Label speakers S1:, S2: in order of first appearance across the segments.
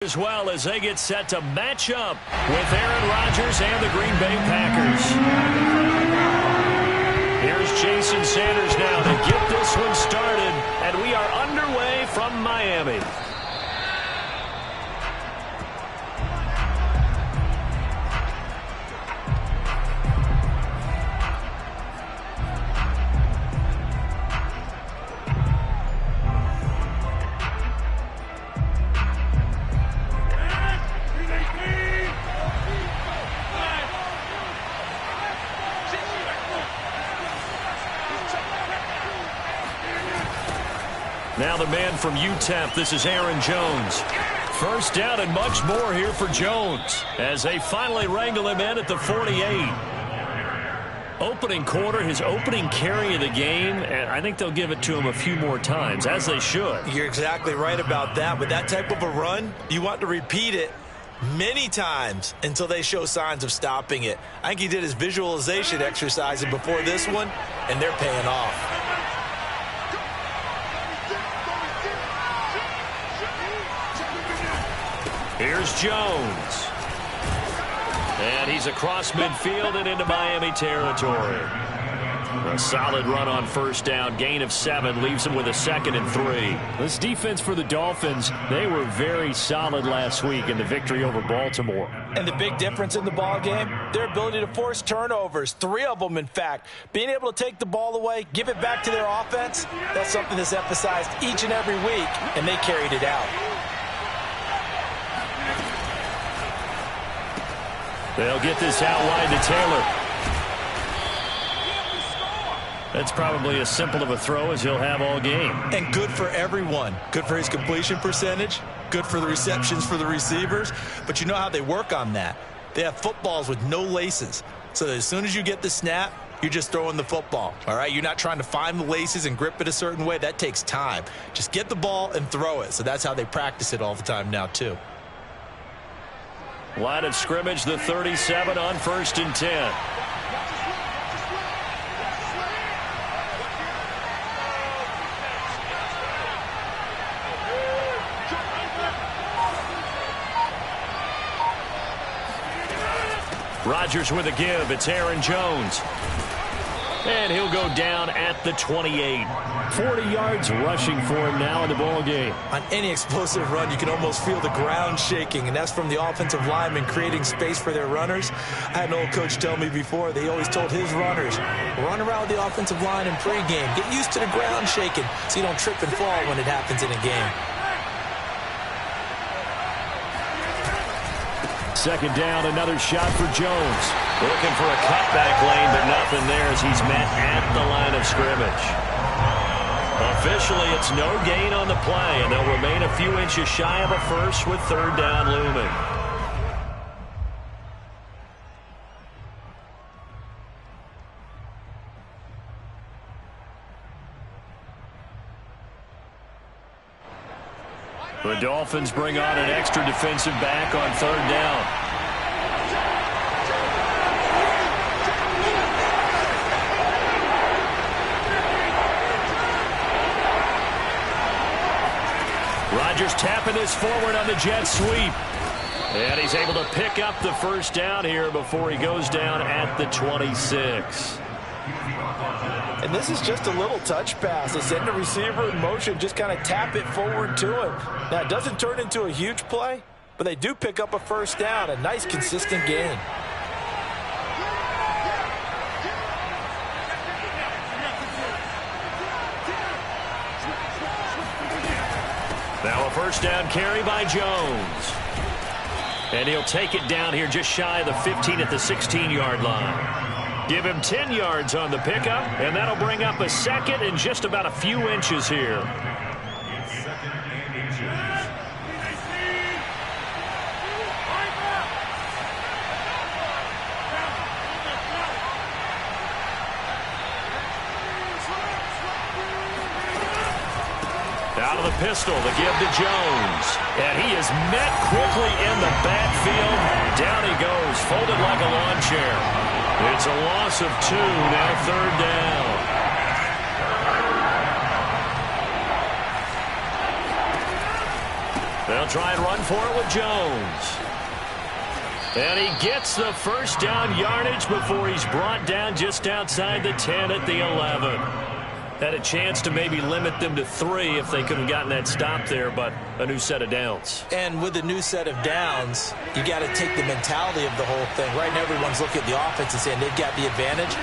S1: As well as they get set to match up with Aaron Rodgers and the Green Bay Packers. Here's Jason Sanders now to get this one started, and we are underway from Miami. Now the man from UTEP, this is Aaron Jones. First down and much more here for Jones as they finally wrangle him in at the 48. Opening quarter, his opening carry of the game, and I think they'll give it to him a few more times, as they should.
S2: You're exactly right about that. With that type of a run, you want to repeat it many times until they show signs of stopping it. I think he did his visualization exercise before this one, and they're paying off.
S1: Here's Jones. And he's across midfield and into Miami territory. A solid run on first down. Gain of 7 leaves him with a 2nd and 3. This defense for the Dolphins, they were very solid last week in the victory over Baltimore.
S2: And the big difference in the ball game, their ability to force turnovers, 3 of them in fact. Being able to take the ball away, give it back to their offense, that's something that's emphasized each and every week, and they carried it out.
S1: They'll get this out wide to Taylor. That's probably as simple of a throw as he'll have all game.
S2: And good for everyone. Good for his completion percentage. Good for the receptions for the receivers. But you know how they work on that. They have footballs with no laces. So that as soon as you get the snap, you're just throwing the football. All right? You're not trying to find the laces and grip it a certain way. That takes time. Just get the ball and throw it. So that's how they practice it all the time now, too.
S1: Line of scrimmage, the 37 on 1st and 10. Rodgers with a give. It's Aaron Jones. And he'll go down at the 28. 40 yards rushing for him now in the ball game.
S2: On any explosive run, you can almost feel the ground shaking, and that's from the offensive linemen creating space for their runners. I had an old coach tell me before, they always told his runners, run around with the offensive line in pregame. Get used to the ground shaking so you don't trip and fall when it happens in a game.
S1: 2nd down, another shot for Jones. Looking for a cutback lane, but nothing there as he's met at the line of scrimmage. Officially, it's no gain on the play, and they'll remain a few inches shy of a first with 3rd down looming. The Dolphins bring on an extra defensive back on 3rd down. Rodgers tapping this forward on the jet sweep. And he's able to pick up the 1st down here before he goes down at the 26.
S2: And this is just a little touch pass. They send the receiver in motion, just kind of tap it forward to him. Now, it doesn't turn into a huge play, but they do pick up a 1st down, a nice, consistent gain.
S1: Now a 1st down carry by Jones. And he'll take it down here just shy of the 15 at the 16-yard line. Give him 10 yards on the pickup, and that'll bring up a 2nd and just about a few inches here. Out of the pistol, the give to Jones. And he is met quickly in the backfield. Down he goes, folded like a lawn chair. It's a loss of 2, now 3rd down. They'll try and run for it with Jones. And he gets the first down yardage before he's brought down just outside the 10 at the 11. Had a chance to maybe limit them to 3 if they could have gotten that stop there, but a new set of downs.
S2: And with a new set of downs, you got to take the mentality of the whole thing. Right now, everyone's looking at the offense and saying they've got the advantage.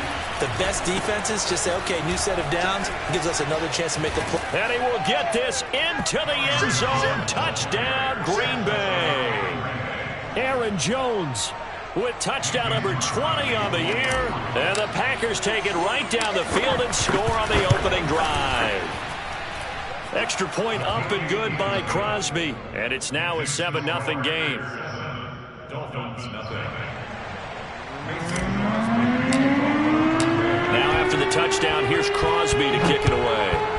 S2: The best defenses just say, okay, new set of downs, gives us another chance to make a play.
S1: And he will get this into the end zone. Touchdown, Green Bay. Aaron Jones with touchdown number 20 on the year. And the Packers take it right down the field and score on the opening drive. Extra point up and good by Crosby. And it's now a 7-0 game.
S3: Dolphins, nothing.
S1: Now after the touchdown, here's Crosby to kick it away.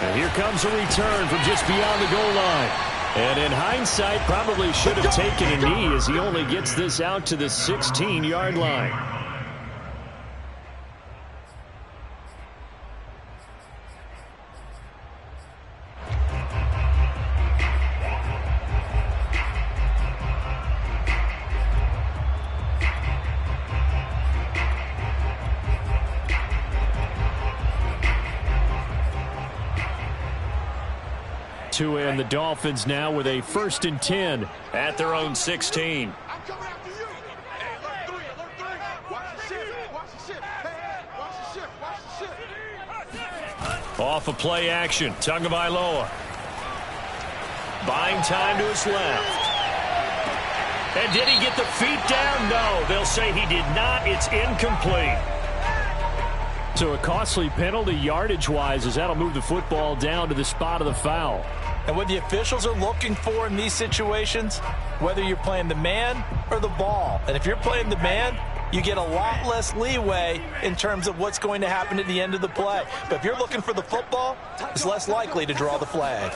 S1: And here comes a return from just beyond the goal line. And in hindsight, probably should have taken a knee as he only gets this out to the 16-yard line. And the Dolphins now with a 1st and 10 at their own 16. Off a play action. Tagovailoa. Buying time to his left. And did he get the feet down? No. They'll say he did not. It's incomplete. So a costly penalty yardage-wise as that'll move the football down to the spot of the foul.
S2: And what the officials are looking for in these situations, whether you're playing the man or the ball. And if you're playing the man, you get a lot less leeway in terms of what's going to happen at the end of the play. But if you're looking for the football, it's less likely to draw the flag.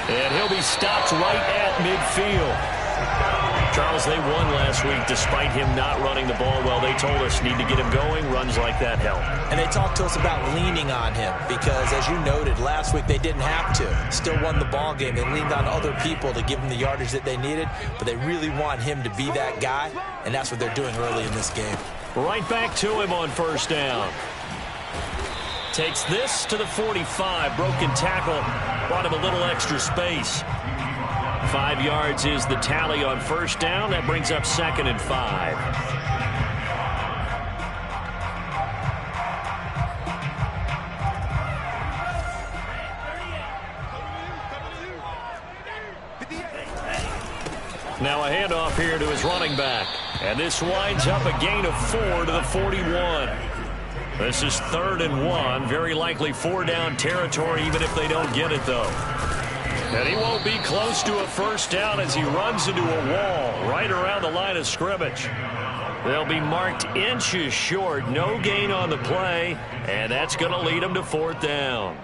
S1: And he'll be stopped right at midfield. Charles, they won last week despite him not running the ball well. They told us need to get him going. Runs like that help.
S2: And they talked to us about leaning on him because, as you noted, last week they didn't have to. Still won the ball game. They leaned on other people to give them the yardage that they needed, but they really want him to be that guy, and that's what they're doing early in this game.
S1: Right back to him on 1st down. Takes this to the 45. Broken tackle. Brought him a little extra space. 5 yards is the tally on 1st down. That brings up 2nd and 5. Now a handoff here to his running back. And this winds up a gain of 4 to the 41. This is 3rd and 1. Very likely 4-down territory even if they don't get it, though. And he won't be close to a 1st down as he runs into a wall right around the line of scrimmage. They'll be marked inches short. No gain on the play, and that's going to lead them to 4th down.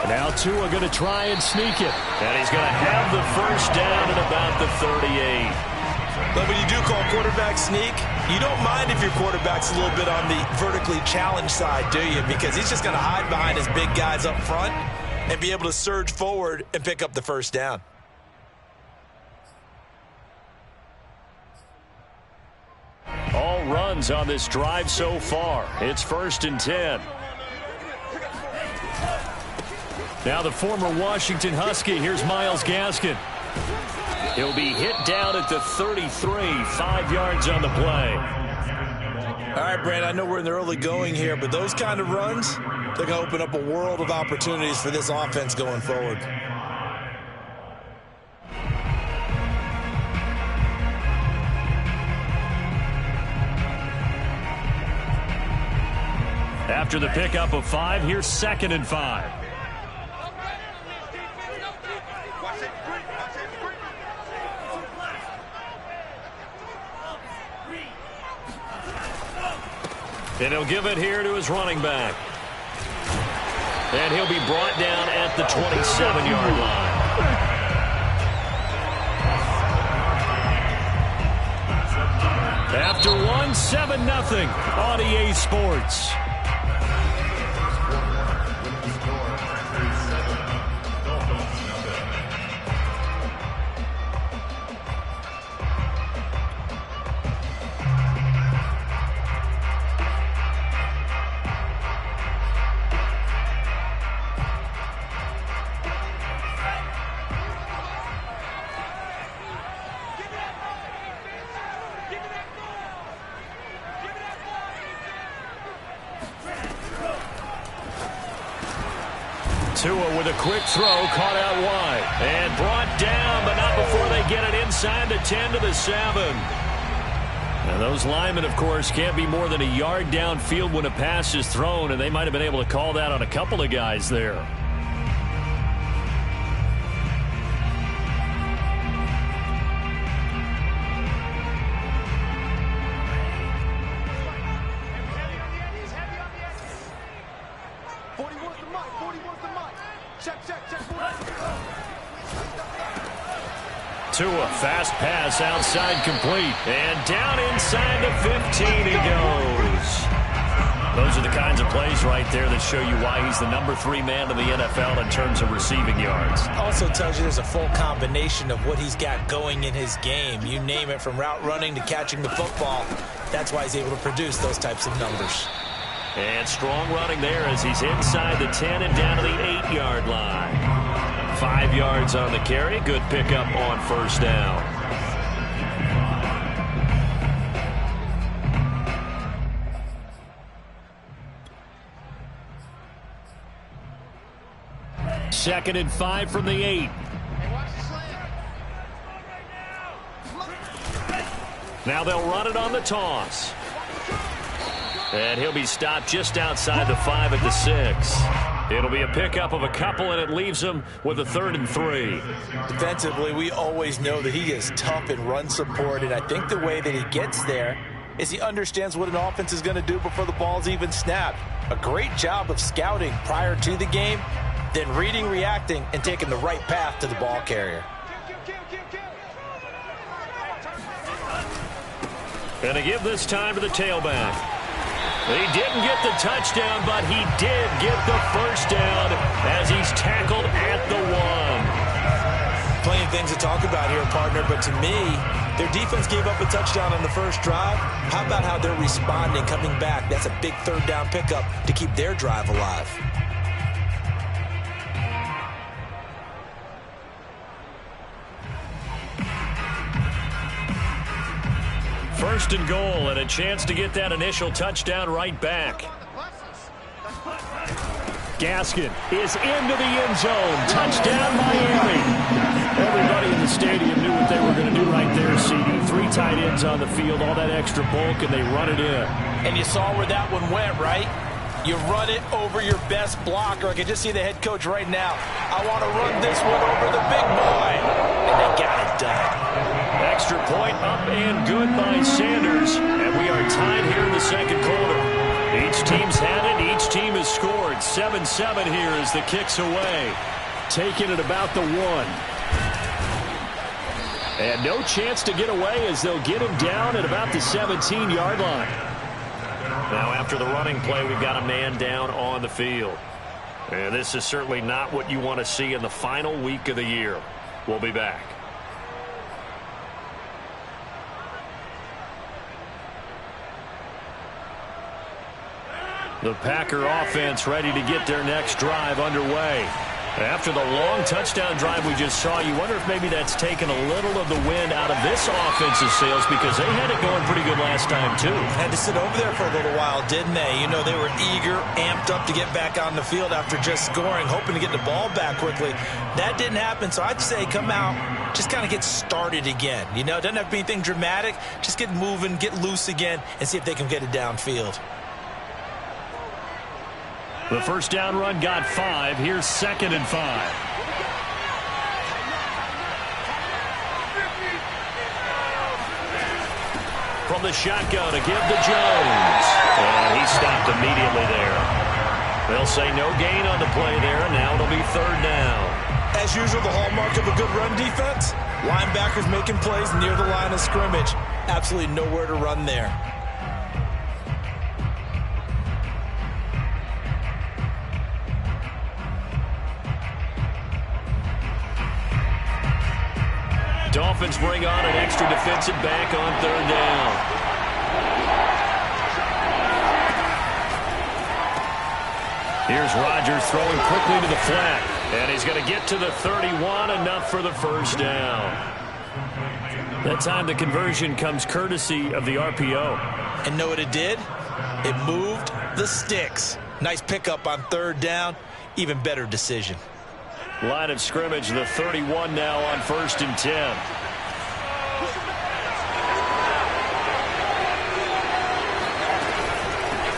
S1: Now Tua going to try and sneak it. And he's going to have the 1st down at about the 38.
S2: But when you do call quarterback sneak, you don't mind if your quarterback's a little bit on the vertically challenged side, do you? Because he's just going to hide behind his big guys up front and be able to surge forward and pick up the 1st down.
S1: All runs on this drive so far. It's 1st and 10. Now the former Washington Husky. Here's Myles Gaskin. He'll be hit down at the 33, 5 yards on the play.
S2: All right, Brand, I know we're in the early going here, but those kind of runs, they're going to open up a world of opportunities for this offense going forward.
S1: After the pickup of 5, here's 2nd and 5. And he'll give it here to his running back. And he'll be brought down at the 27-yard line. After one, 7-0 on EA Sports. Tua with a quick throw, caught out wide. And brought down, but not before they get it inside the 10 to the 7. And those linemen, of course, can't be more than a yard downfield when a pass is thrown, and they might have been able to call that on a couple of guys there. Tua, fast pass outside complete. And down inside the 15 he goes. Those are the kinds of plays right there that show you why he's the number 3 man in the NFL in terms of receiving yards.
S2: Also tells you there's a full combination of what he's got going in his game. You name it, from route running to catching the football. That's why he's able to produce those types of numbers.
S1: And strong running there as he's inside the 10 and down to the 8-yard line. 5 yards on the carry. Good pickup on first down. Second and 5 from the 8. Now they'll run it on the toss. And he'll be stopped just outside the 5 at the 6. It'll be a pickup of a couple, and it leaves him with a 3rd and 3.
S2: Defensively, we always know that he is tough in run support, and I think the way that he gets there is he understands what an offense is going to do before the ball's even snapped. A great job of scouting prior to the game, then reading, reacting, and taking the right path to the ball carrier.
S1: And to give this time to the tailback. He didn't get the touchdown, but he did get the first down as he's tackled at the 1.
S2: Plenty of things to talk about here, partner, but to me, their defense gave up a touchdown on the first drive. How about how they're responding, coming back? That's a big 3rd down pickup to keep their drive alive.
S1: First and goal, and a chance to get that initial touchdown right back. Gaskin is into the end zone. Touchdown, Miami. Everybody in the stadium knew what they were going to do right there, CD. 3 tight ends on the field, all that extra bulk, and they run it in.
S2: And you saw where that one went, right? You run it over your best blocker. I can just see the head coach right now. I want to run this one over the big boy. And they got it done.
S1: Extra point up and good by Sanders. And we are tied here in the second quarter. Each team's had it. Each team has scored. 7-7 here as the kick's away. Taking it about the 1. And no chance to get away as they'll get him down at about the 17-yard line. Now after the running play, we've got a man down on the field. And this is certainly not what you want to see in the final week of the year. We'll be back. The Packer offense ready to get their next drive underway. After the long touchdown drive we just saw, you wonder if maybe that's taken a little of the wind out of this offensive sails, because they had it going pretty good last time, too.
S2: Had to sit over there for a little while, didn't they? You know, they were eager, amped up to get back on the field after just scoring, hoping to get the ball back quickly. That didn't happen, so I'd say come out, just kind of get started again. You know, it doesn't have to be anything dramatic. Just get moving, get loose again, and see if they can get it downfield.
S1: The first down run got 5. Here's 2nd and 5. From the shotgun to give to Jones. And he stopped immediately there. They'll say no gain on the play there, and now it'll be third down.
S2: As usual, the hallmark of a good run defense, linebackers making plays near the line of scrimmage. Absolutely nowhere to run there.
S1: Dolphins bring on an extra defensive back on third down. Here's Rodgers throwing quickly to the flat. And he's going to get to the 31, enough for the first down. That time the conversion comes courtesy of the RPO.
S2: And know what it did? It moved the sticks. Nice pickup on third down. Even better decision.
S1: Line of scrimmage, the 31 now on 1st and 10.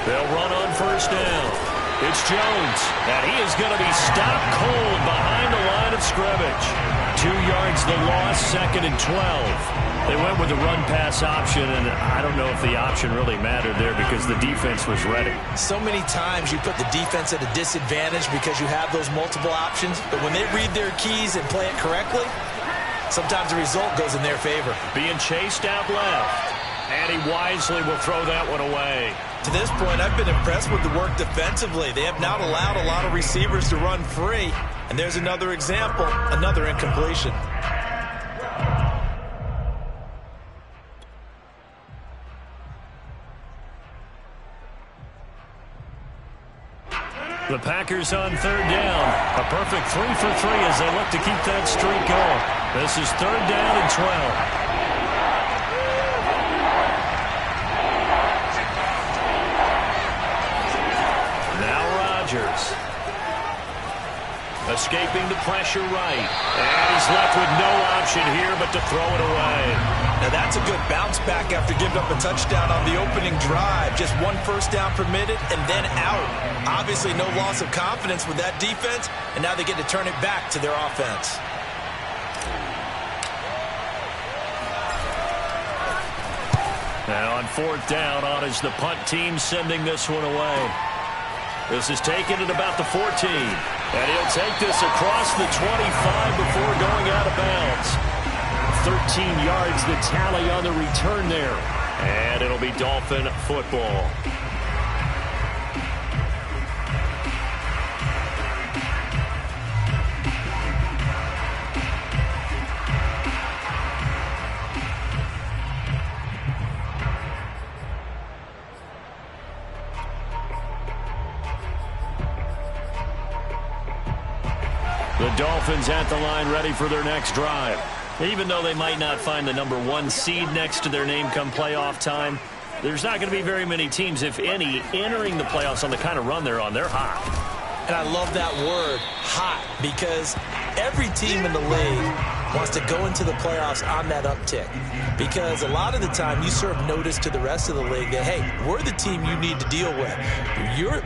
S1: They'll run on first down. It's Jones, and he is going to be stopped cold behind the line of scrimmage. 2 yards the loss, 2nd and 12. They went with the run-pass option, and I don't know if the option really mattered there because the defense was ready.
S2: So many times you put the defense at a disadvantage because you have those multiple options, but when they read their keys and play it correctly, sometimes the result goes in their favor.
S1: Being chased out left, and he wisely will throw that one away.
S2: To this point, I've been impressed with the work defensively. They have not allowed a lot of receivers to run free. And there's another example, another incompletion.
S1: The Packers on third down. A perfect 3 for 3 as they look to keep that streak going. This is third down and 12. Escaping the pressure right. And he's left with no option here but to throw it away.
S2: Now that's a good bounce back after giving up a touchdown on the opening drive. Just 1 first down permitted and then out. Obviously no loss of confidence with that defense, and now they get to turn it back to their offense.
S1: Now on 4th down, on is the punt team sending this one away. This is taken at about the 14. And he'll take this across the 25 before going out of bounds. 13 yards the tally on the return there. And it'll be Dolphin football. The Dolphins at the line ready for their next drive. Even though they might not find the number 1 seed next to their name come playoff time, there's not going to be very many teams, if any, entering the playoffs on the kind of run they're on. They're hot.
S2: And I love that word, hot, because every team in the league wants to go into the playoffs on that uptick. Because a lot of the time you serve notice to the rest of the league that, hey, we're the team you need to deal with.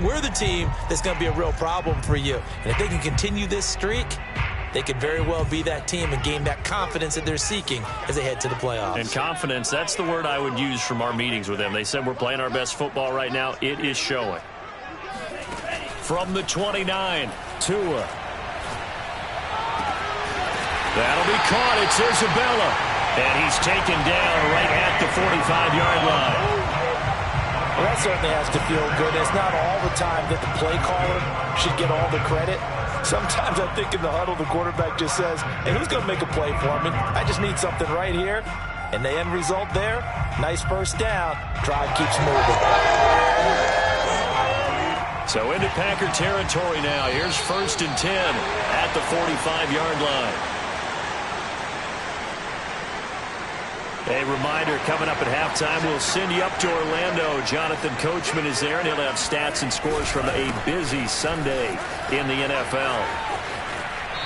S2: We're the team that's going to be a real problem for you. And if they can continue this streak, they could very well be that team and gain that confidence that they're seeking as they head to the playoffs.
S1: And confidence, that's the word I would use from our meetings with them. They said we're playing our best football right now. It is showing. From the 29, Tua. That'll be caught. It's Isabella. And he's taken down right at the 45-yard line.
S4: Well, that certainly has to feel good. It's not all the time that the play caller should get all the credit. Sometimes I think in the huddle, the quarterback just says, hey, who's going to make a play for me? I just need something right here. And the end result there, nice first down. Drive keeps moving.
S1: So into Packer territory now. Here's 1st and 10 at the 45-yard line. A reminder, coming up at halftime, we'll send you up to Orlando. Jonathan Coachman is there, and he'll have stats and scores from a busy Sunday in the NFL.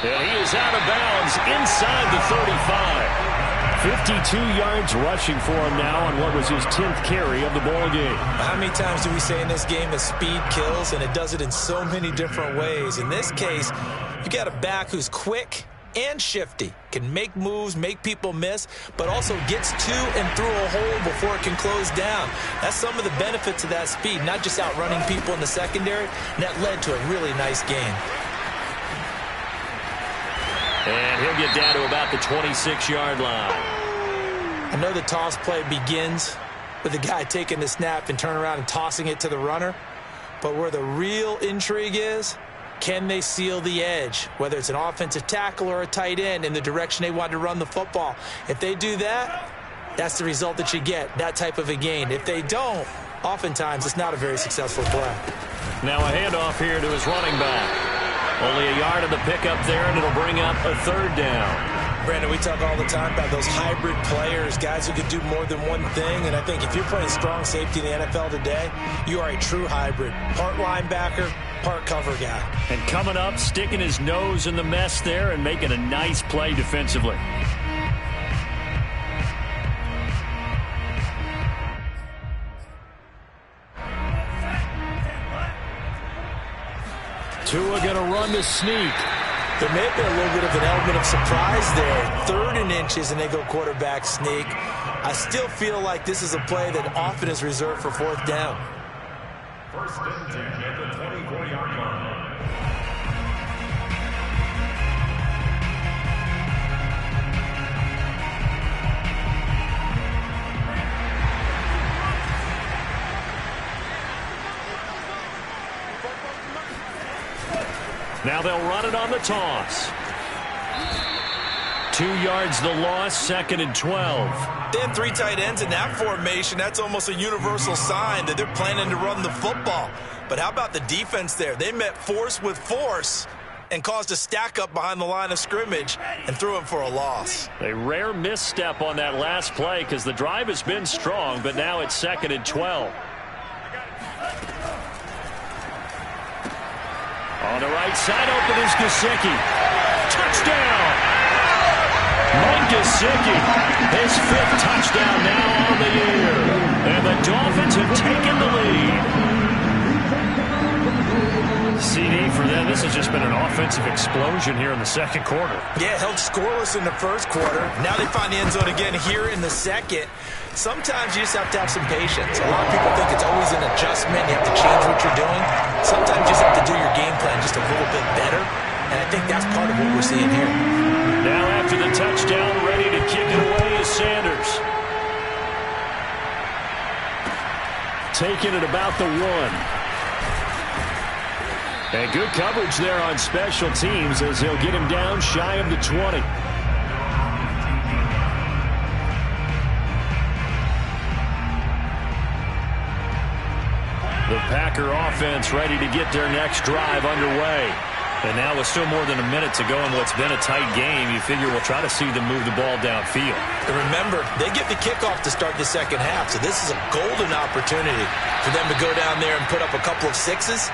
S1: And he is out of bounds inside the 35. 52 yards rushing for him now on what was his 10th carry of the ball game.
S2: How many times do we say in this game that speed kills, and it does it in so many different ways? In this case, you got a back who's quick, and shifty. Can make moves, make people miss, but also gets to and through a hole before it can close down. That's some of the benefits of that speed, not just outrunning people in the secondary. And that led to a really nice game.
S1: And he'll get down to about the 26-yard line.
S2: I know the toss play begins with the guy taking the snap and turning around and tossing it to the runner. But where the real intrigue is, can they seal the edge, whether it's an offensive tackle or a tight end, in the direction they want to run the football? If they do that, that's the result that you get, that type of a gain. If they don't, oftentimes it's not a very successful play.
S1: Now a handoff here to his running back. Only a yard of the pickup there, and it'll bring up a third down.
S4: Brandon, we talk all the time about those hybrid players, guys who can do more than one thing. And I think if you're playing strong safety in the NFL today, you are a true hybrid. Part linebacker, part cover guy.
S1: And coming up, sticking his nose in the mess there and making a nice play defensively. Tua going to run the sneak.
S2: There may have been a little bit of an element of surprise there. 3rd and inches, and they go quarterback sneak. I still feel like this is a play that often is reserved for 4th down.
S3: First and 10 at the 24-yard line.
S1: Now they'll run it on the toss. 2 yards the loss, 2nd and 12.
S2: They had 3 tight ends in that formation. That's almost a universal sign that they're planning to run the football. But how about the defense there? They met force with force and caused a stack up behind the line of scrimmage and threw him for a loss.
S1: A rare misstep on that last play because the drive has been strong, but now it's 2nd and 12. On the right side, open is Gesicki. Touchdown! Mike Gesicki, his 5th touchdown now on the year. And the Dolphins have taken the lead. CD for them, this has just been an offensive explosion here in the 2nd quarter.
S2: Yeah, held scoreless in the 1st quarter. Now they find the end zone again here in the 2nd. Sometimes you just have to have some patience. A lot of people think it's always an adjustment. You have to change what you're doing. Sometimes you just have to do your game plan just a little bit better. And I think that's part of what we're seeing here.
S1: Now after the touchdown, ready to kick it away is Sanders. Taking it about the 1. And good coverage there on special teams as they'll get him down shy of the 20. The Packer offense ready to get their next drive underway. And now with still more than a minute to go in what's been a tight game, you figure we'll try to see them move the ball downfield.
S2: And remember, they get the kickoff to start the 2nd half, so this is a golden opportunity for them to go down there and put up a couple of 6s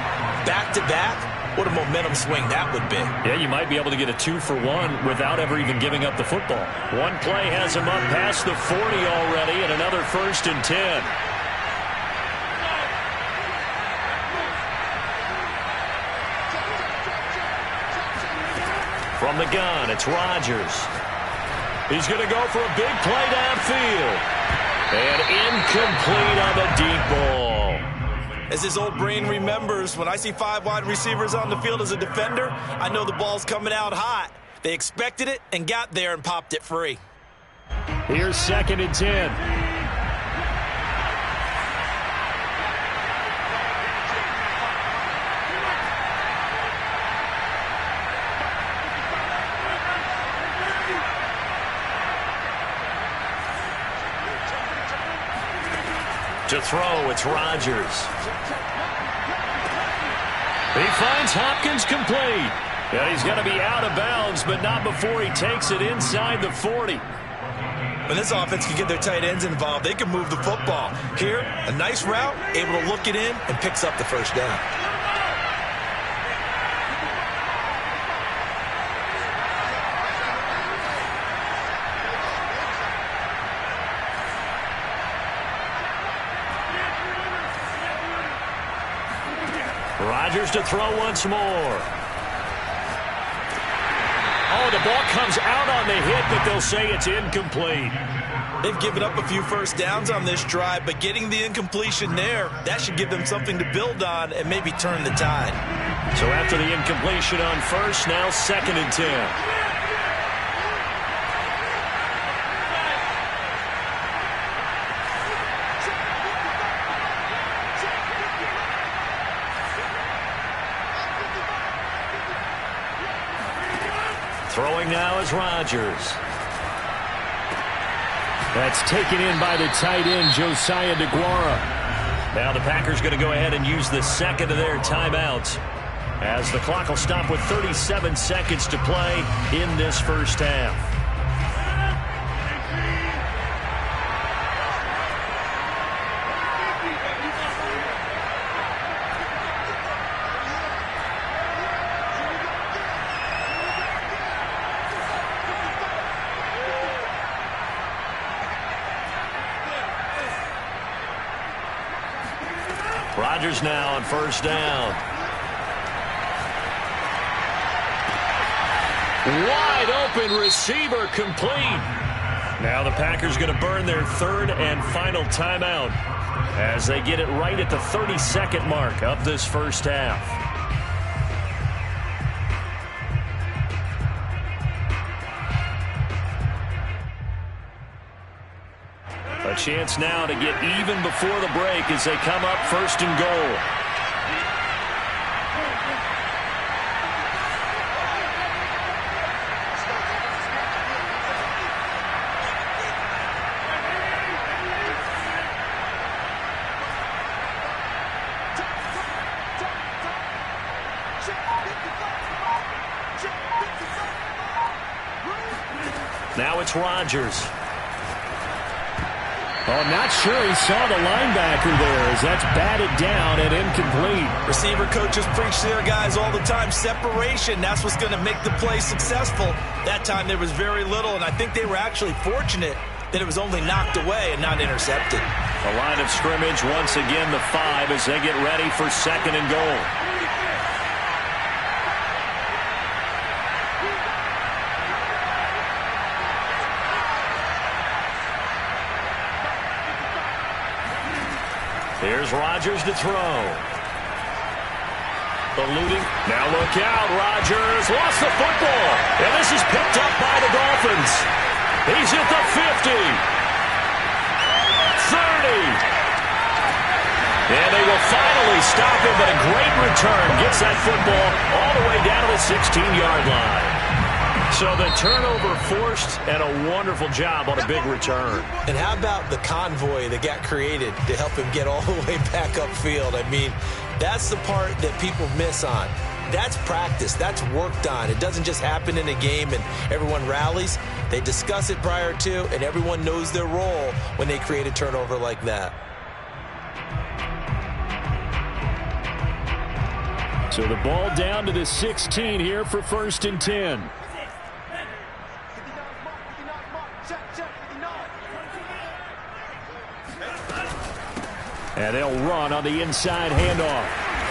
S2: back-to-back. What a momentum swing that would be.
S1: Yeah, you might be able to get a 2-for-1 without ever even giving up the football. One play has him up past the 40 already, and another 1st and 10. From the gun, it's Rodgers. He's going to go for a big play downfield. And incomplete on the deep ball.
S2: As his old brain remembers, when I see 5 wide receivers on the field as a defender, I know the ball's coming out hot. They expected it and got there and popped it free.
S1: Here's 2nd and 10. To throw, it's Rodgers. He finds Hopkins complete. Yeah, he's going to be out of bounds, but not before he takes it inside the 40.
S2: When this offense can get their tight ends involved, they can move the football. Here, a nice route, able to look it in, and picks up the 1st down.
S1: Rodgers to throw once more. Oh, the ball comes out on the hit, but they'll say it's incomplete.
S2: They've given up a few first downs on this drive, but getting the incompletion there, that should give them something to build on and maybe turn the tide.
S1: So after the incompletion on first, now 2nd and 10. Throwing now is Rodgers. That's taken in by the tight end, Josiah DeGuara. Now the Packers going to go ahead and use the second of their timeouts, as the clock will stop with 37 seconds to play in this first half. Rodgers now on first down. Wide open receiver complete. Now the Packers going to burn their 3rd and final timeout as they get it right at the 30-second mark of this first half. A chance now to get even before the break as they come up 1st and goal. Now it's Rodgers. Oh, not sure he saw the linebacker there as that's batted down and incomplete.
S2: Receiver coaches preach to their guys all the time. Separation, that's what's going to make the play successful. That time there was very little, and I think they were actually fortunate that it was only knocked away and not intercepted.
S1: The line of scrimmage, once again, the 5 as they get ready for 2nd and goal. Here's Rodgers to throw. Eluding. Now look out. Rodgers lost the football. And this is picked up by the Dolphins. He's at the 50. 30. And they will finally stop him, but a great return. Gets that football all the way down to the 16-yard line. So the turnover forced and a wonderful job on a big return.
S2: And how about the convoy that got created to help him get all the way back upfield? I mean, that's the part that people miss on. That's practice. That's worked on. It doesn't just happen in a game and everyone rallies. They discuss it prior to, and everyone knows their role when they create a turnover like that.
S1: So the ball down to the 16 here for 1st and 10. And they'll run on the inside handoff.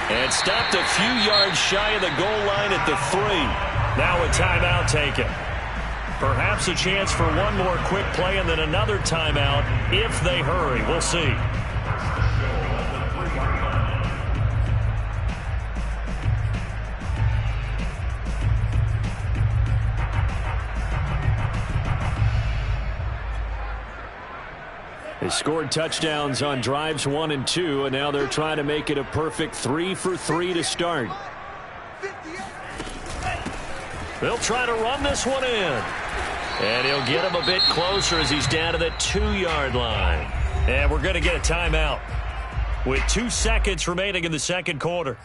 S1: And stopped a few yards shy of the goal line at the 3. Now a timeout taken. Perhaps a chance for one more quick play and then another timeout if they hurry. We'll see. They scored touchdowns on drives 1 and 2, and now they're trying to make it a perfect 3 for 3 to start. They'll try to run this one in. And he'll get him a bit closer as he's down to the 2-yard line. And we're going to get a timeout with 2 seconds remaining in the second quarter.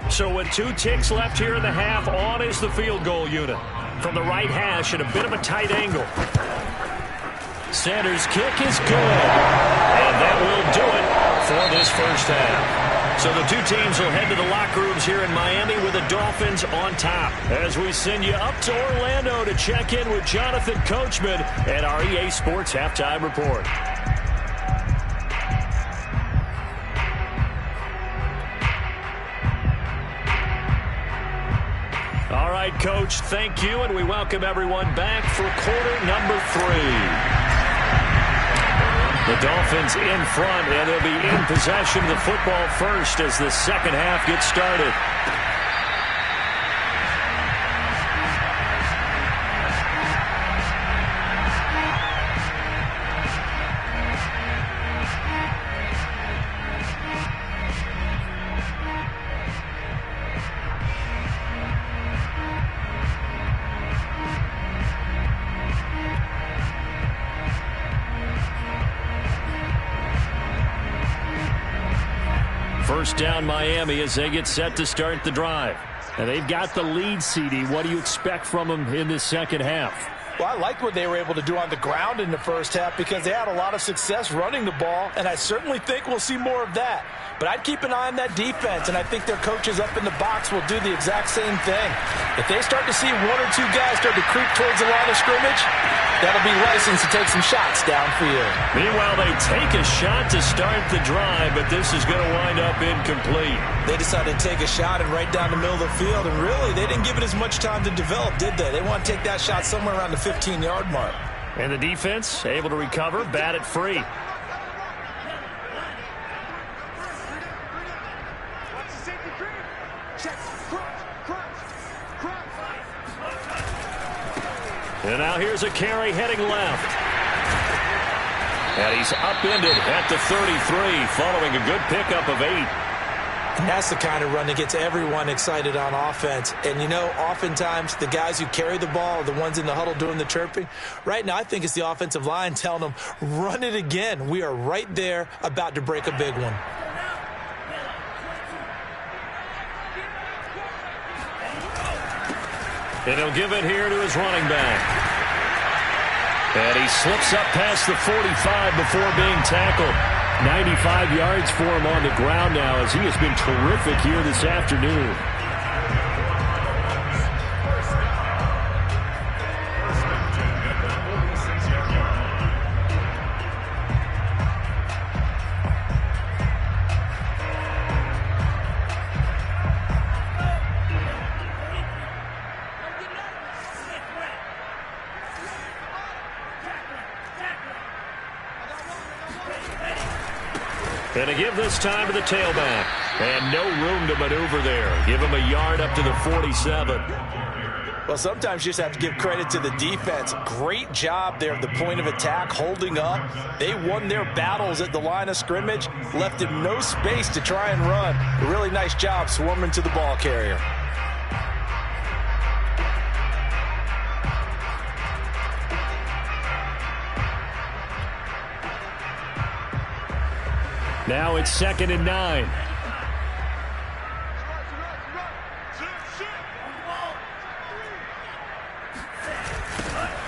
S1: So with 2 ticks left here in the half, on is the field goal unit. From the right hash at a bit of a tight angle. Sanders' kick is good. And that will do it for this first half. So the 2 teams will head to the locker rooms here in Miami with the Dolphins on top. As we send you up to Orlando to check in with Jonathan Coachman at our EA Sports Halftime Report. All right, Coach. Thank you, and we welcome everyone back for quarter number 3. The Dolphins in front, and they'll be in possession of the football first as the second half gets started. First down Miami as they get set to start the drive. And they've got the lead, CD. What do you expect from them in this second half?
S4: Well, I like what they were able to do on the ground in the first half because they had a lot of success running the ball, and I certainly think we'll see more of that. But I'd keep an eye on that defense, and I think their coaches up in the box will do the exact same thing. If they start to see 1 or 2 guys start to creep towards the line of scrimmage, that'll be license to take some shots downfield.
S1: Meanwhile, they take a shot to start the drive, but this is going to wind up incomplete.
S2: They decided to take a shot and right down the middle of the field, and really, they didn't give it as much time to develop, did they? They want to take that shot somewhere around the 15-yard mark.
S1: And the defense able to recover, bat it free. And now here's a carry heading left. And he's upended at the 33 following a good pickup of 8.
S2: And that's the kind of run that gets everyone excited on offense. And, you know, oftentimes the guys who carry the ball are the ones in the huddle doing the chirping. Right now, I think it's the offensive line telling them, run it again. We are right there about to break a big one.
S1: And he'll give it here to his running back. And he slips up past the 45 before being tackled. 95 yards for him on the ground now as he has been terrific here this afternoon. And to give this time to the tailback. And no room to maneuver there. Give him a yard up to the 47.
S4: Well, sometimes you just have to give credit to the defense. Great job there at the point of attack, holding up. They won their battles at the line of scrimmage, left him no space to try and run. A really nice job swarming to the ball carrier.
S1: Now it's 2nd and 9.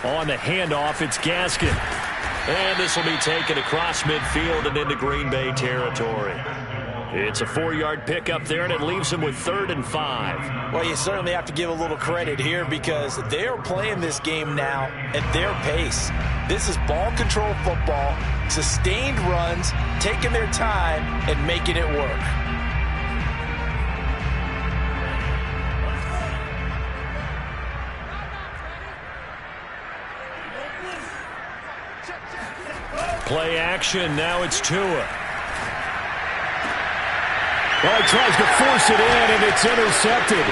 S1: On the handoff, it's Gaskin. And this will be taken across midfield and into Green Bay territory. It's a 4-yard pickup there, and it leaves him with 3rd and 5.
S4: Well, you certainly have to give a little credit here because they're playing this game now at their pace. This is ball control football, sustained runs, taking their time, and making it work.
S1: Play action. Now it's Tua. Well, he tries to force it in, and it's intercepted.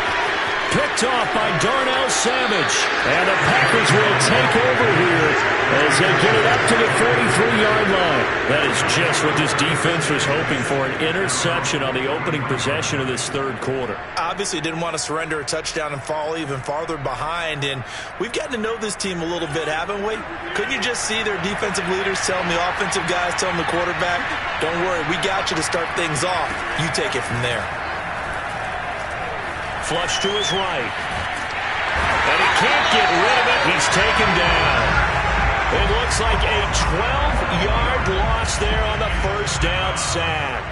S1: Picked off by Darnell Savage. And the Packers will take over here as they get it up to the 43-yard line. That is just what this defense was hoping for, an interception on the opening possession of this third quarter.
S2: Obviously didn't want to surrender a touchdown and fall even farther behind. And we've gotten to know this team a little bit, haven't we? Couldn't you just see their defensive leaders telling the offensive guys, telling the quarterback, don't worry, we got you to start things off. You take it from there.
S1: Flush to his right. And he can't get rid of it. He's taken down. It looks like a 12-yard loss there on the first down sack.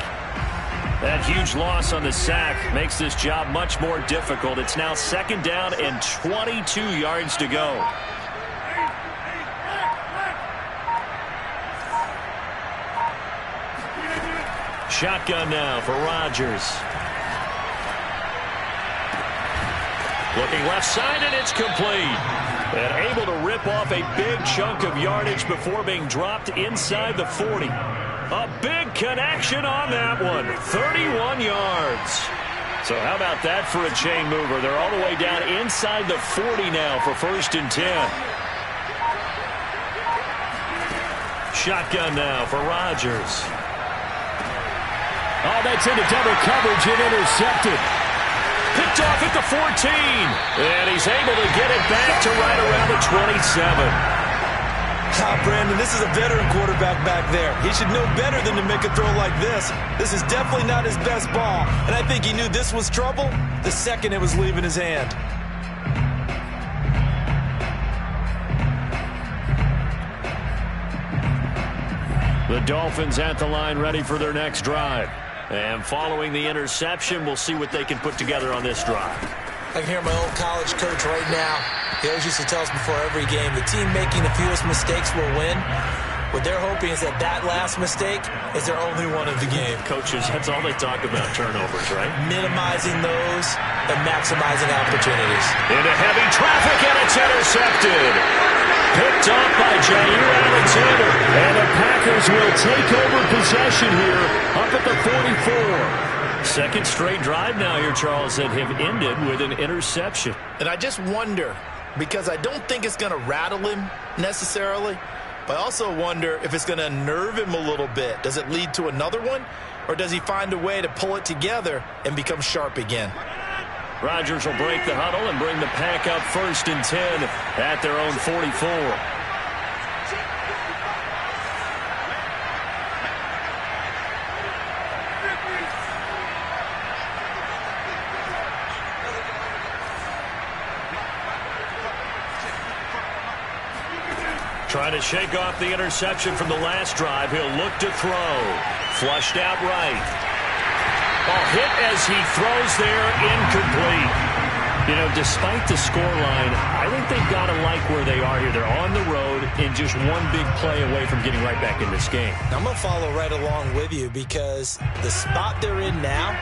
S1: That huge loss on the sack makes this job much more difficult. It's now 2nd down and 22 yards to go. Shotgun now for Rodgers. Looking left side, and it's complete. And able to rip off a big chunk of yardage before being dropped inside the 40. A big connection on that one. 31 yards. So how about that for a chain mover? They're all the way down inside the 40 now for 1st and 10. Shotgun now for Rodgers. Oh, that's into double coverage and intercepted. Picked off at the 14. And he's able to get it back to right around the 27.
S2: Brandon, this is a veteran quarterback back there. He should know better than to make a throw like this. This is definitely not his best ball. And I think he knew this was trouble the second it was leaving his hand.
S1: The Dolphins at the line ready for their next drive. And following the interception, we'll see what they can put together on this drive.
S4: I can hear my old college coach right now. He always used to tell us before every game, the team making the fewest mistakes will win. What they're hoping is that last mistake is their only one of the game.
S1: Coaches, that's all they talk about, turnovers, right?
S4: Minimizing those and maximizing opportunities.
S1: Into heavy traffic, and it's intercepted. Picked off by Jair Alexander. And the Packers will take over possession here up at the 44. Second straight drive now here, Charles, that have ended with an interception.
S5: And I just wonder, because I don't think it's going to rattle him necessarily, but I also wonder if it's going to unnerve him a little bit. Does it lead to another one, or does he find a way to pull it together and become sharp again?
S1: Rodgers will break the huddle and bring the Pack up 1st and 10 at their own 44. Trying to shake off the interception from the last drive. He'll look to throw. Flushed out right. Ball hit as he throws there, incomplete. You know, despite the scoreline, I think they've got to like where they are here. They're on the road and just one big play away from getting right back in this game.
S4: I'm going to follow right along with you because the spot they're in now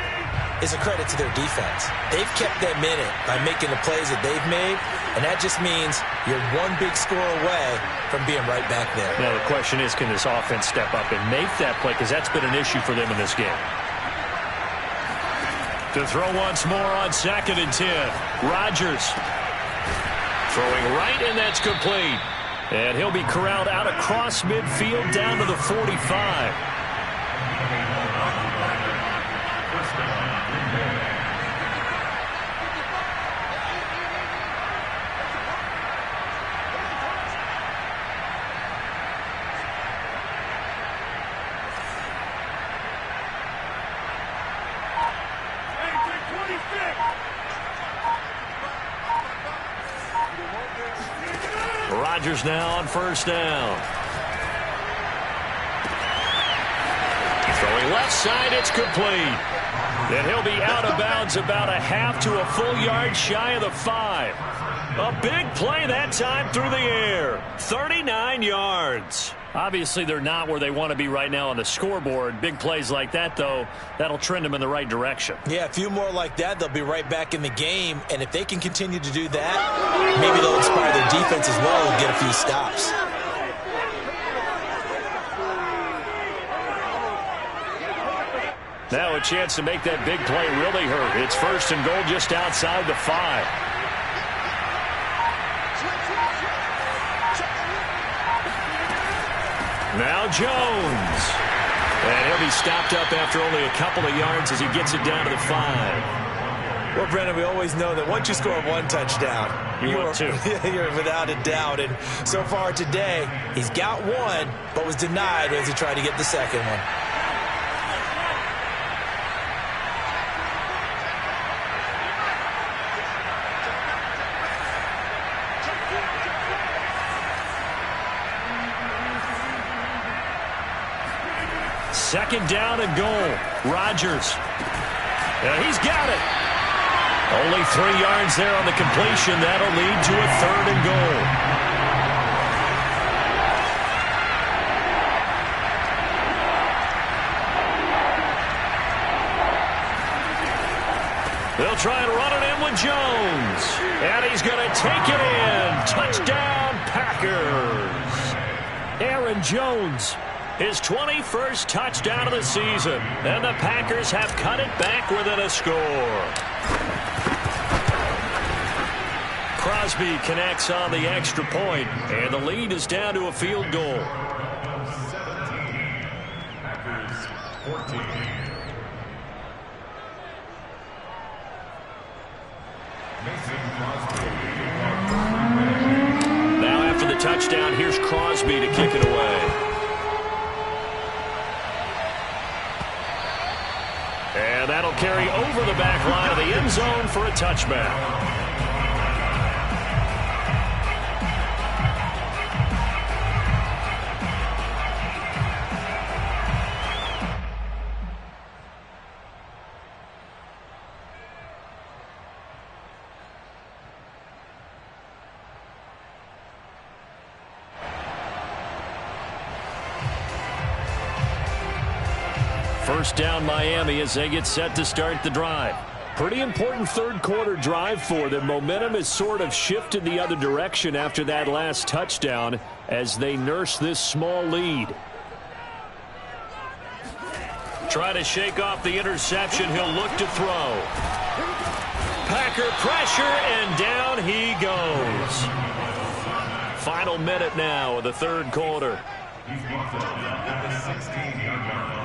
S4: is a credit to their defense. They've kept them in it by making the plays that they've made, and that just means you're one big score away from being right back there.
S1: Now, the question is, can this offense step up and make that play? Because that's been an issue for them in this game. To throw once more on 2nd and 10. Rodgers throwing right, and that's complete. And he'll be corralled out across midfield down to the 45. Rodgers now on 1st down. Throwing left side, it's complete. And he'll be out of bounds about a half to a full yard shy of the 5. A big play that time through the air. 39 yards. Obviously, they're not where they want to be right now on the scoreboard. Big plays like that, though, that'll trend them in the right direction.
S4: Yeah, a few more like that, they'll be right back in the game. And if they can continue to do that, maybe they'll inspire their defense as well and get a few stops.
S1: Now a chance to make that big play really hurt. It's 1st and goal just outside the 5. Now Jones. And he'll be stopped up after only a couple of yards as he gets it down to the 5.
S4: Well, Brennan, we always know that once you score one touchdown,
S1: you're
S4: without a doubt. And so far today, he's got one, but was denied as he tried to get the second one.
S1: Second down and goal. Rodgers. He's got it. Only 3 yards there on the completion. That'll lead to a 3rd and goal. They'll try and run it in with Jones. And he's going to take it in. Touchdown, Packers. Aaron Jones, his 21st touchdown of the season. And the Packers have cut it back within a score. Crosby connects on the extra point, and the lead is down to a field goal.
S3: 17. Packers 14.
S1: Now after the touchdown, here's Crosby to kick it away. And that'll carry over the back line of the end zone for a touchback. First down Miami as they get set to start the drive. Pretty important third quarter drive for them. Momentum has sort of shifted the other direction after that last touchdown as they nurse this small lead. Try to shake off the interception. He'll look to throw. Packer pressure, and down he goes. Final minute now of the third quarter.
S3: He's brought down at the 16-yard line.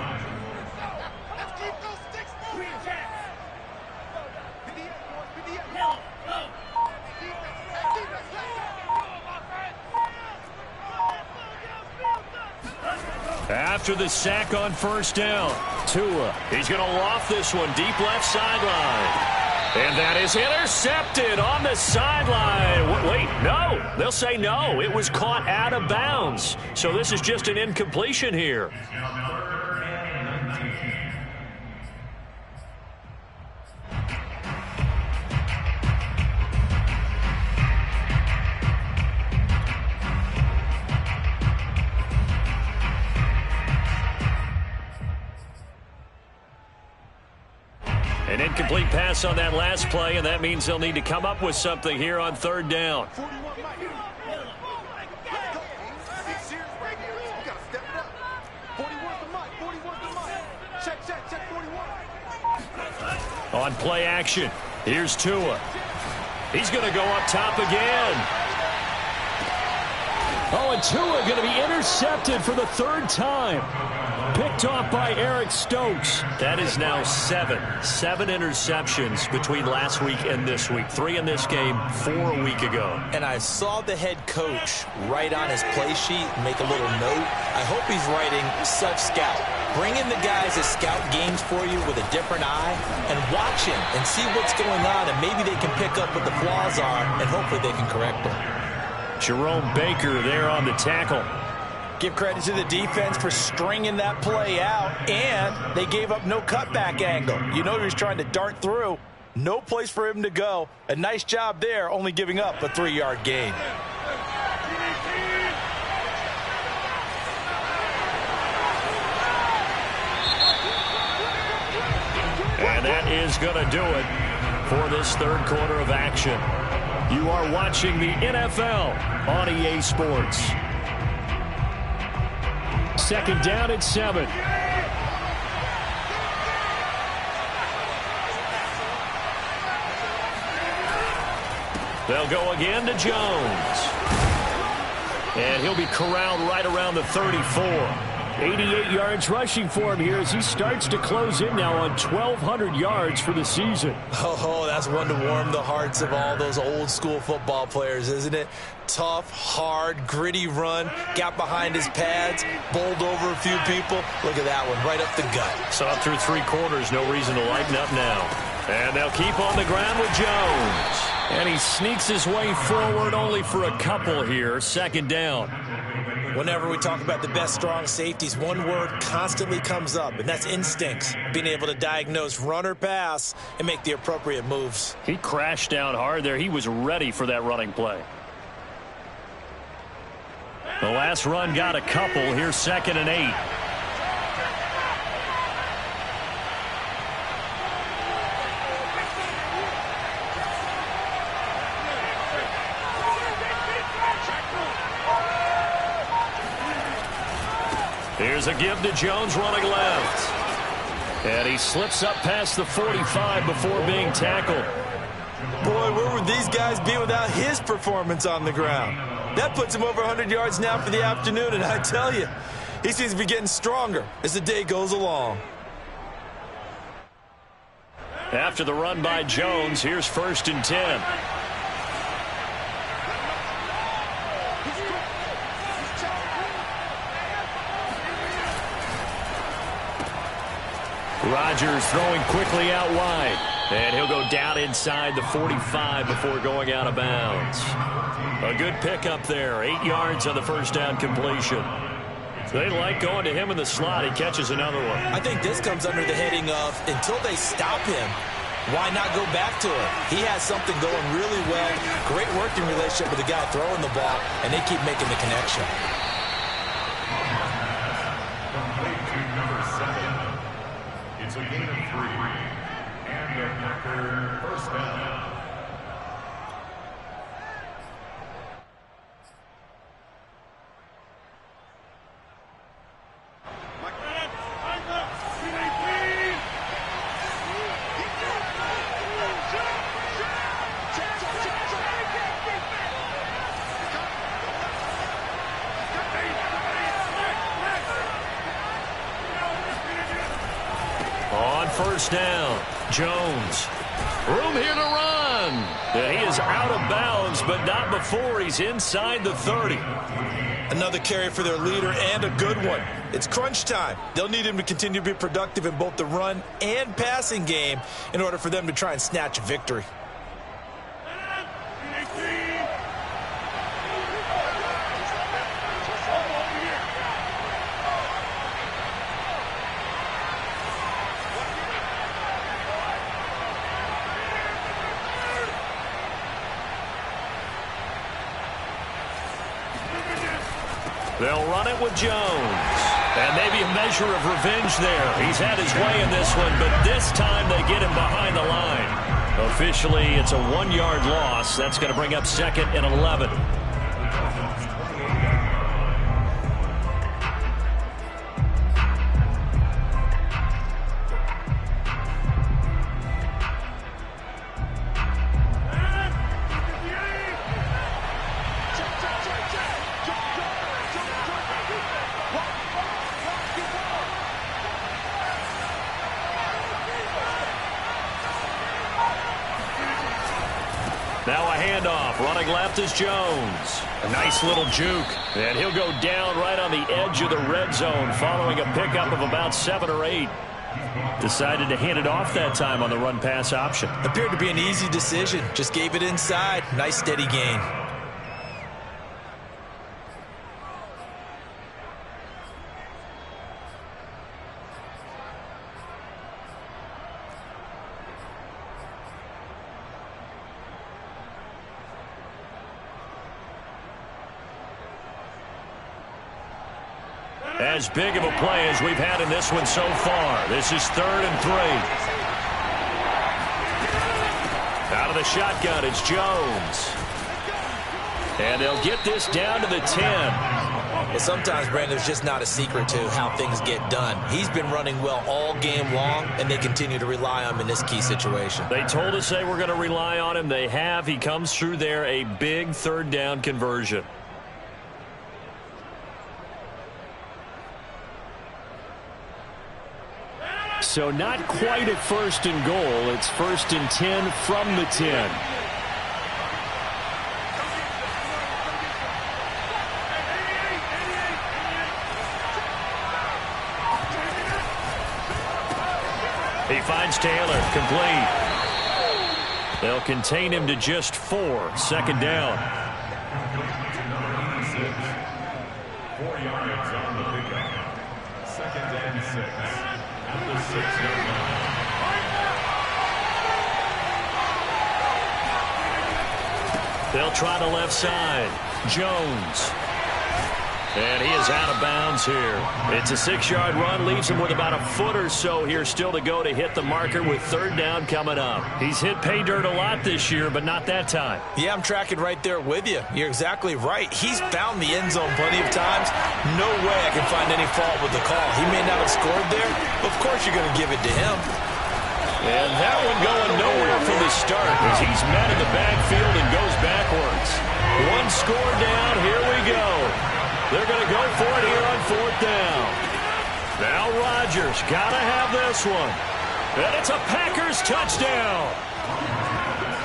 S1: After the sack on first down, Tua, he's going to loft this one deep left sideline. And that is intercepted on the sideline. Wait, no. They'll say no. It was caught out of bounds. So this is just an incompletion here. An incomplete pass on that last play, and that means they'll need to come up with something here on third down. On play action, here's Tua. He's going to go up top again. Oh, and Tua going to be intercepted for the third time. Picked off by Eric Stokes. That is now seven interceptions between last week and this week. 3 in this game, 4 a week ago.
S2: And I saw the head coach write on his play sheet, make a little note. I hope he's writing self-scout. Bring in the guys that scout games for you with a different eye and watch him and see what's going on, and maybe they can pick up what the flaws are, and hopefully they can correct them.
S1: Jerome Baker there on the tackle.
S4: Give credit to the defense for stringing that play out, and they gave up no cutback angle. You know he was trying to dart through. No place for him to go. A nice job there, only giving up a 3-yard gain.
S1: And that is going to do it for this third quarter of action. You are watching the NFL on EA Sports. Second down at 7. They'll go again to Jones. And he'll be corralled right around the 34. 88 yards rushing for him here as he starts to close in now on 1,200 yards for the season.
S2: Oh, that's one to warm the hearts of all those old school football players, isn't it? Tough, hard, gritty run, got behind his pads, bowled over a few people. Look at that one, right up the gut.
S1: Saw through 3 quarters, no reason to lighten up now. And they'll keep on the ground with Jones. And he sneaks his way forward only for a couple here. Second down.
S2: Whenever we talk about the best strong safeties, one word constantly comes up, and that's instincts. Being able to diagnose run or pass and make the appropriate moves.
S1: He crashed down hard there. He was ready for that running play. The last run got a couple. Here's 2nd and 8. There's a give to Jones running left. And he slips up past the 45 before being tackled.
S2: Boy, where would these guys be without his performance on the ground? That puts him over 100 yards now for the afternoon, and I tell you, he seems to be getting stronger as the day goes along.
S1: After the run by Jones, here's 1st and 10. Rodgers throwing quickly out wide. And he'll go down inside the 45 before going out of bounds. A good pickup there. 8 yards on the first down completion. They like going to him in the slot. He catches another one.
S2: I think this comes under the heading of until they stop him, why not go back to him? He has something going really well. Great working relationship with the guy throwing the ball, and they keep making the connection.
S3: It's a gain of 3. And a Packer first down.
S1: On first down, Jones. Room here to run. And he is out of bounds, but not before he's inside the 30.
S2: Another carry for their leader and a good one. It's crunch time. They'll need him to continue to be productive in both the run and passing game in order for them to try and snatch a victory.
S1: They'll run it with Jones. And maybe a measure of revenge there. He's had his way in this one, but this time they get him behind the line. Officially, it's a 1-yard loss. That's going to bring up 2nd and 11. Now a handoff. Running left is Jones. A nice little juke. And he'll go down right on the edge of the red zone following a pickup of about 7 or 8. Decided to hand it off that time on the run-pass option.
S2: Appeared to be an easy decision. Just gave it inside. Nice steady gain.
S1: As big of a play as we've had in this one so far. This is 3rd and 3. Out of the shotgun, it's Jones. And they'll get this down to the 10.
S2: Well, sometimes, Brandon, there's just not a secret to how things get done. He's been running well all game long, and they continue to rely on him in this key situation.
S1: They told us they were going to rely on him. They have. He comes through there, a big 3rd down conversion. So not quite at 1st and goal. It's 1st and 10 from the 10. He finds Taylor, complete. They'll contain him to just 4. 2nd down.
S3: 4 yards on the pickup. 2nd and 6.
S1: They'll try the left side. Jones. And he is out of bounds here. It's a 6-yard run, leaves him with about a foot or so here still to go to hit the marker with third down coming up. He's hit pay dirt a lot this year, but not that time.
S2: Yeah, I'm tracking right there with you. You're exactly right. He's found the end zone plenty of times. No way I can find any fault with the call. He may not have scored there, but of course you're going to give it to him.
S1: And that one going nowhere from the start as he's met in the backfield and goes backwards. One score down, here we go. They're going to go for it here on fourth down. Now Rodgers got to have this one. And it's a Packers touchdown.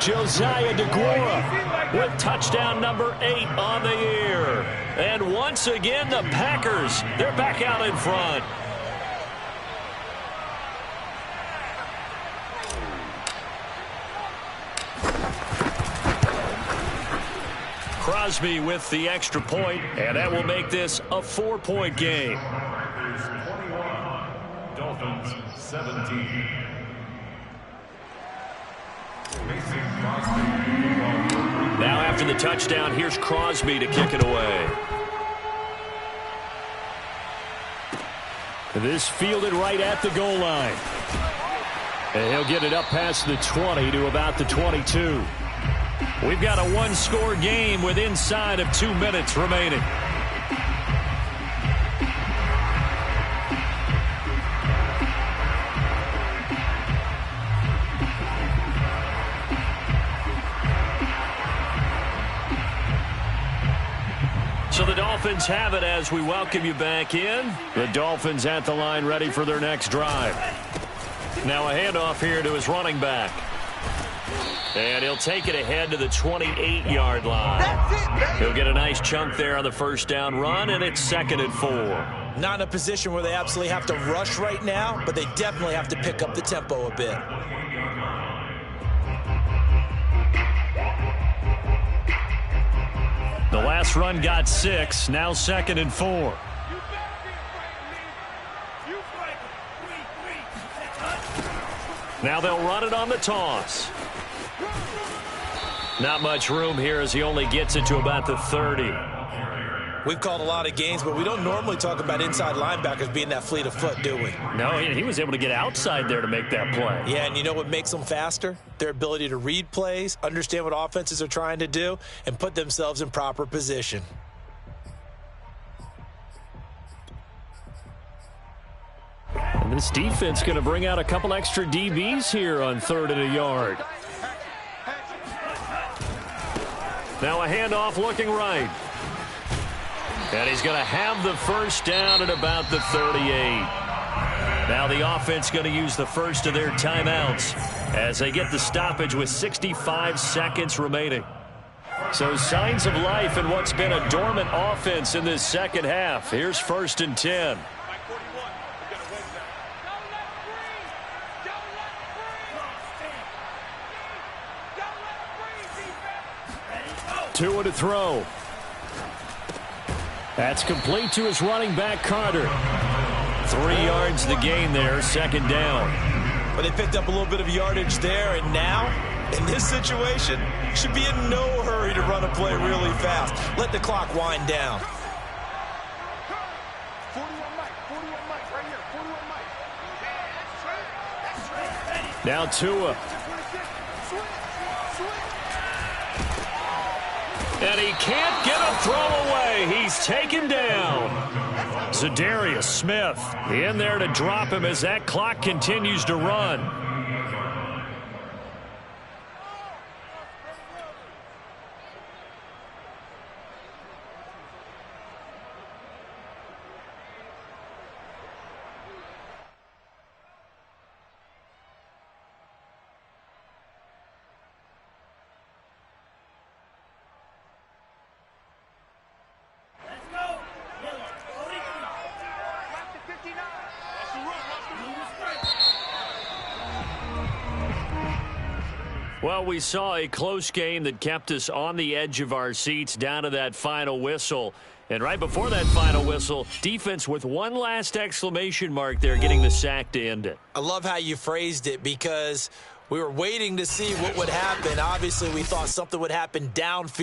S1: Josiah DeGuara with touchdown number 8 on the year. And once again, the Packers, they're back out in front. Crosby with the extra point, and that will make this a 4-point game.
S3: Packers 21, Dolphins 17.
S1: Now after the touchdown, here's Crosby to kick it away. This fielded right at the goal line. And he'll get it up past the 20 to about the 22. We've got a one-score game with inside of 2 minutes remaining. So the Dolphins have it as we welcome you back in. The Dolphins at the line ready for their next drive. Now a handoff here to his running back. And he'll take it ahead to the 28-yard line. He'll get a nice chunk there on the first down run, and it's 2nd and 4.
S2: Not in a position where they absolutely have to rush right now, but they definitely have to pick up the tempo a bit.
S1: The last run got 6, now 2nd and 4. Now they'll run it on the toss. Not much room here as he only gets it to about the 30.
S2: We've called a lot of games, but we don't normally talk about inside linebackers being that fleet of foot, do we?
S1: No, he was able to get outside there to make that play.
S2: Yeah, and you know what makes them faster? Their ability to read plays, understand what offenses are trying to do, and put themselves in proper position.
S1: And this defense going to bring out a couple extra DBs here on 3rd and a yard. Now a handoff looking right. And he's going to have the first down at about the 38. Now the offense going to use the first of their timeouts as they get the stoppage with 65 seconds remaining. So signs of life in what's been a dormant offense in this second half. Here's 1st and 10. Tua to throw. That's complete to his running back, Carter. 3 yards the gain there, 2nd down.
S2: But they picked up a little bit of yardage there, and now, in this situation, should be in no hurry to run a play really fast. Let the clock wind down.
S6: 41 Mike, right here, 41 Mike.
S1: Now Tua. And he can't get a throw away. He's taken down. Zadarius Smith in there to drop him as that clock continues to run. Well, we saw a close game that kept us on the edge of our seats down to that final whistle. And right before that final whistle, defense with one last exclamation mark there, getting the sack to end it.
S2: I love how you phrased it because we were waiting to see what would happen. Obviously, we thought something would happen downfield.